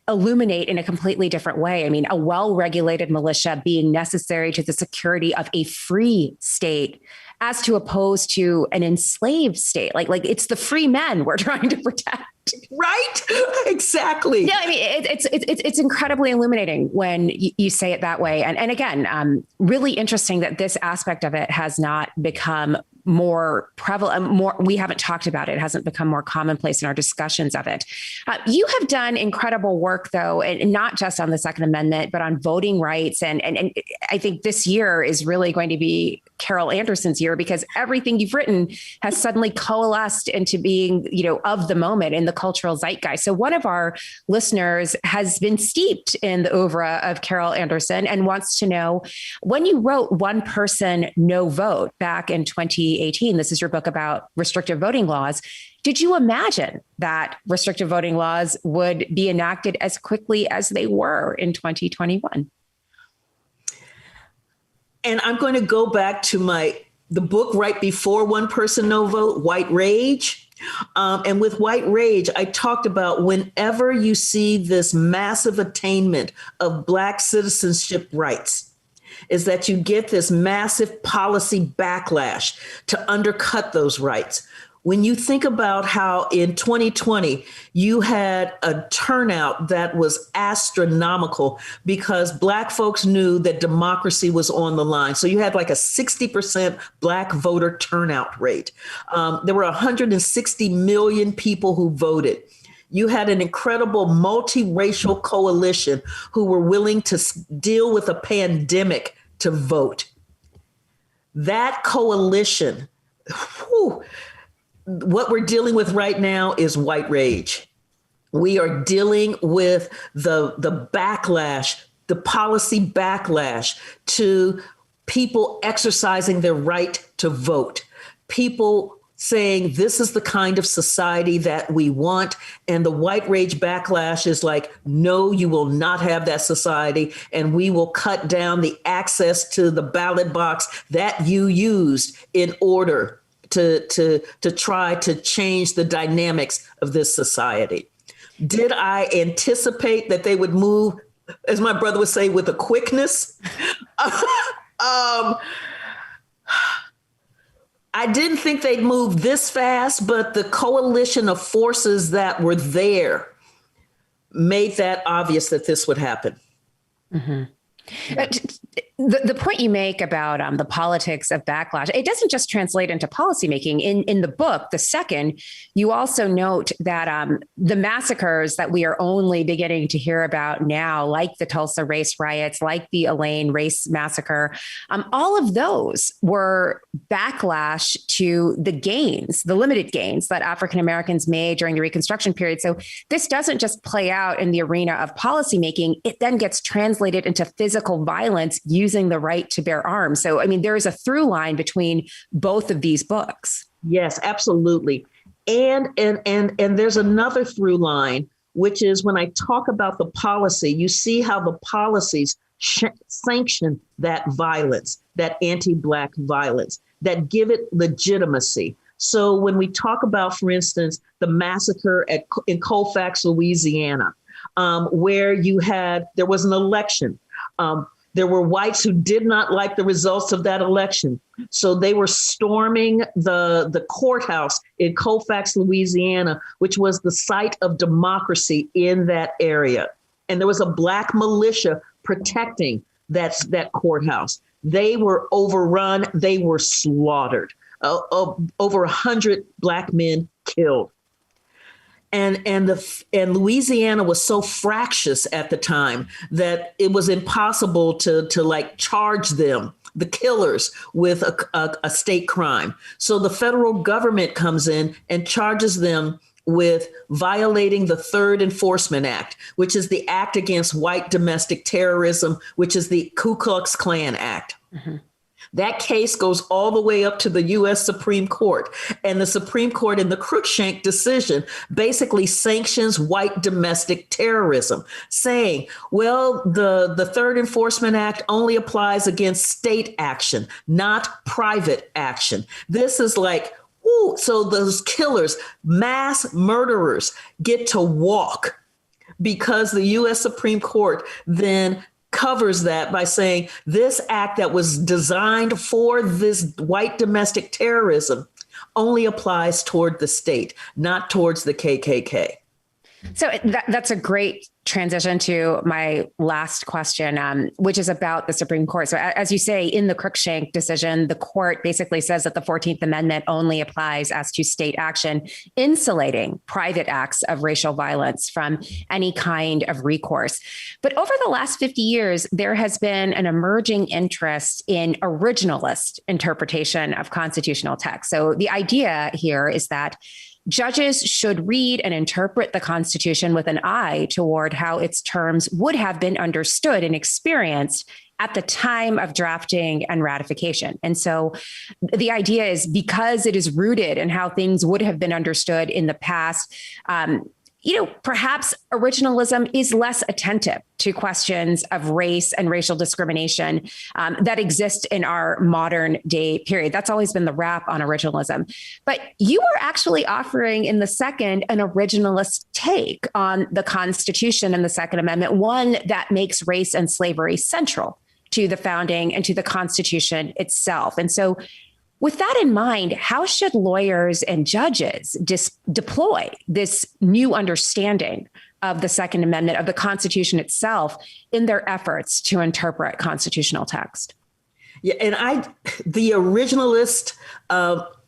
illuminate in a completely different way. I mean, a well-regulated militia being necessary to the security of a free state, as to opposed to an enslaved state. Like it's the free men we're trying to protect. Right? Exactly. Yeah, I mean, it's incredibly illuminating when you say it that way. And again, really interesting that this aspect of it has not become more prevalent, we haven't talked about it. It hasn't become more commonplace in our discussions of it. You have done incredible work, though, and not just on the Second Amendment, but on voting rights. And I think this year is really going to be Carol Anderson's year, because everything you've written has suddenly coalesced into being, of the moment in the cultural zeitgeist. So one of our listeners has been steeped in the oeuvre of Carol Anderson and wants to know, when you wrote One Person, No Vote back in 2018, this is your book about restrictive voting laws, did you imagine that restrictive voting laws would be enacted as quickly as they were in 2021? And I'm going to go back to the book right before One Person, No Vote, White Rage. And with White Rage, I talked about whenever you see this massive attainment of Black citizenship rights, is that you get this massive policy backlash to undercut those rights. When you think about how in 2020 you had a turnout that was astronomical because Black folks knew that democracy was on the line. So you had like a 60% Black voter turnout rate. There were 160 million people who voted. You had an incredible multiracial coalition who were willing to deal with a pandemic to vote. That coalition, whew, what we're dealing with right now is white rage. We are dealing with the backlash, the policy backlash to people exercising their right to vote. People saying this is the kind of society that we want. And the white rage backlash is like, no, you will not have that society. And we will cut down the access to the ballot box that you used in order to try to change the dynamics of this society. Did I anticipate that they would move, as my brother would say, with a quickness? I didn't think they'd move this fast, but the coalition of forces that were there made that obvious that this would happen. Mm-hmm. The point you make about the politics of backlash, it doesn't just translate into policymaking. In the book, the second, you also note that the massacres that we are only beginning to hear about now, like the Tulsa race riots, like the Elaine race massacre, all of those were backlash to the gains, the limited gains that African Americans made during the Reconstruction period. So this doesn't just play out in the arena of policymaking, it then gets translated into physical violence using the right to bear arms. So, I mean, there is a through line between both of these books. Yes, absolutely. And there's another through line, which is when I talk about the policy, you see how the policies sanction that violence, that anti-Black violence, that give it legitimacy. So when we talk about, for instance, the massacre in Colfax, Louisiana, where there was an election. There were whites who did not like the results of that election. So they were storming the courthouse in Colfax, Louisiana, which was the site of democracy in that area. And there was a Black militia protecting that courthouse. They were overrun. They were slaughtered. Over 100 Black men killed. And Louisiana was so fractious at the time that it was impossible to like charge them, the killers, with a state crime. So the federal government comes in and charges them with violating the Third Enforcement Act, which is the act against white domestic terrorism, which is the Ku Klux Klan Act. Mm-hmm. That case goes all the way up to the U.S. Supreme Court. And the Supreme Court in the Cruikshank decision basically sanctions white domestic terrorism, saying, well, the Third Enforcement Act only applies against state action, not private action. This is like, ooh, so those killers, mass murderers, get to walk because the U.S. Supreme Court then covers that by saying this act that was designed for this white domestic terrorism only applies toward the state, not towards the KKK. So that's a great transition to my last question, which is about the Supreme Court. So as you say, in the Cruikshank decision, the court basically says that the 14th Amendment only applies as to state action, insulating private acts of racial violence from any kind of recourse. But over the last 50 years, there has been an emerging interest in originalist interpretation of constitutional text. So the idea here is that judges should read and interpret the Constitution with an eye toward how its terms would have been understood and experienced at the time of drafting and ratification. And so the idea is because it is rooted in how things would have been understood in the past, perhaps originalism is less attentive to questions of race and racial discrimination that exist in our modern day period. That's always been the rap on originalism. But you are actually offering in the second an originalist take on the Constitution and the Second Amendment, one that makes race and slavery central to the founding and to the Constitution itself. And so With that in mind, how should lawyers and judges deploy this new understanding of the Second Amendment, of the Constitution itself, in their efforts to interpret constitutional text? Yeah, and the originalist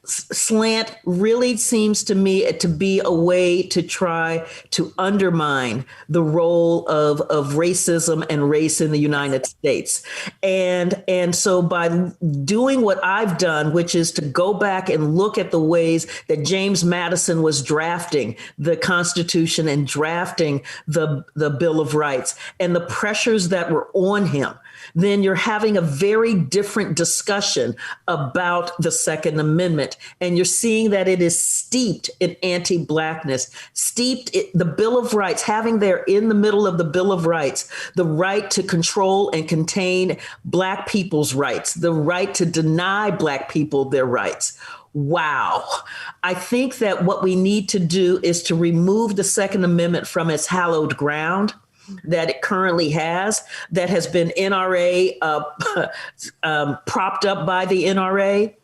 slant really seems to me to be a way to try to undermine the role of racism and race in the United States. And so by doing what I've done, which is to go back and look at the ways that James Madison was drafting the Constitution and drafting the Bill of Rights and the pressures that were on him, then you're having a very different discussion about the Second Amendment. And you're seeing that it is steeped in anti-Blackness, the Bill of Rights, having there in the middle of the Bill of Rights, the right to control and contain Black people's rights, the right to deny Black people their rights. Wow. I think that what we need to do is to remove the Second Amendment from its hallowed ground that it currently has, that has been NRA propped up by the NRA,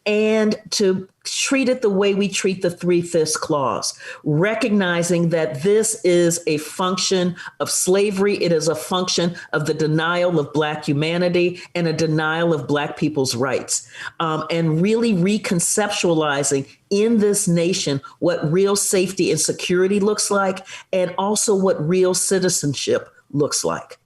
and to treat it the way we treat the Three-Fifths Clause, recognizing that this is a function of slavery. It is a function of the denial of Black humanity and a denial of Black people's rights, and really reconceptualizing in this nation what real safety and security looks like, and also what real citizenship looks like.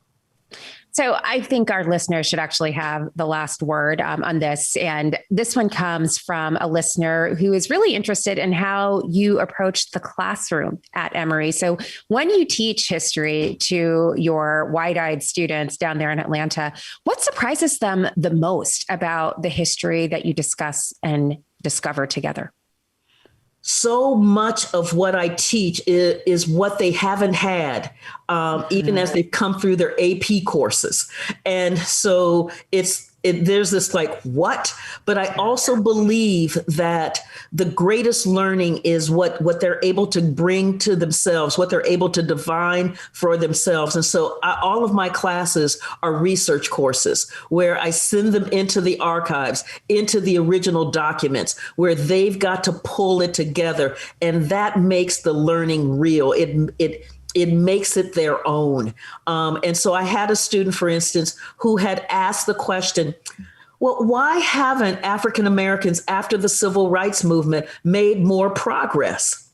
So I think our listeners should actually have the last word on this. And this one comes from a listener who is really interested in how you approach the classroom at Emory. So when you teach history to your wide-eyed students down there in Atlanta, what surprises them the most about the history that you discuss and discover together? So much of what I teach is what they haven't had, even as they've come through their AP courses. And so there's this like, what? But I also believe that the greatest learning is what they're able to bring to themselves, what they're able to divine for themselves. And so all of my classes are research courses where I send them into the archives, into the original documents, where they've got to pull it together. And that makes the learning real. It makes it their own. And so I had a student, for instance, who had asked the question, well, why haven't African Americans after the Civil Rights Movement made more progress?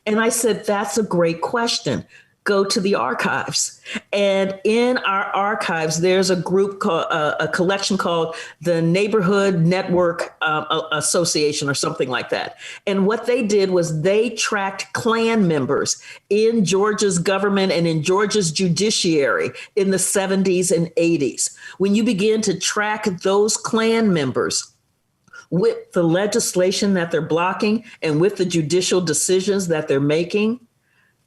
And I said, that's a great question. Go to the archives. And in our archives, there's a group called a collection called the Neighborhood Network Association or something like that. And what they did was they tracked Klan members in Georgia's government and in Georgia's judiciary in the 70s and 80s. When you begin to track those Klan members with the legislation that they're blocking and with the judicial decisions that they're making,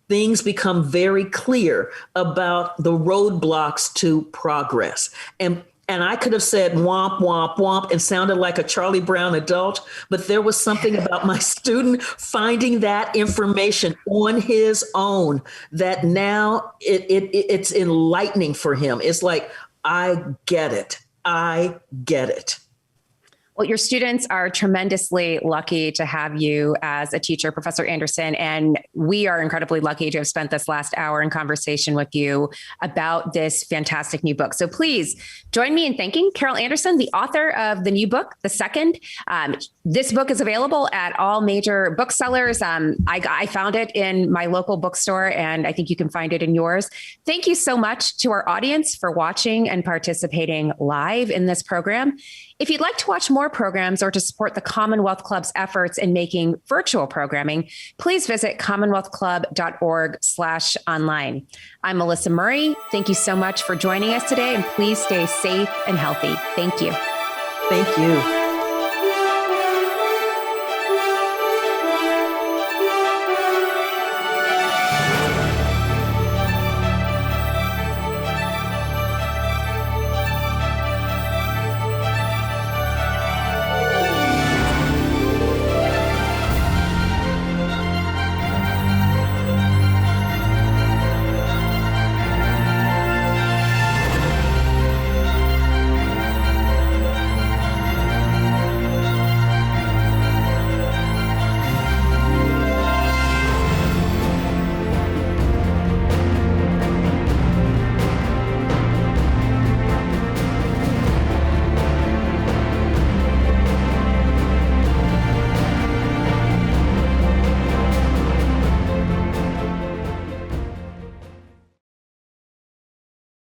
things become very clear about the roadblocks to progress. And I could have said womp, womp, womp and sounded like a Charlie Brown adult, but there was something about my student finding that information on his own that now it's enlightening for him. It's like, I get it. I get it. Well, your students are tremendously lucky to have you as a teacher, Professor Anderson, and we are incredibly lucky to have spent this last hour in conversation with you about this fantastic new book. So please join me in thanking Carol Anderson, the author of the new book, The Second. This book is available at all major booksellers. I found it in my local bookstore, and I think you can find it in yours. Thank you so much to our audience for watching and participating live in this program. If you'd like to watch more programs or to support the Commonwealth Club's efforts in making virtual programming, please visit commonwealthclub.org/online. I'm Melissa Murray. Thank you so much for joining us today, and please stay safe and healthy. Thank you. Thank you.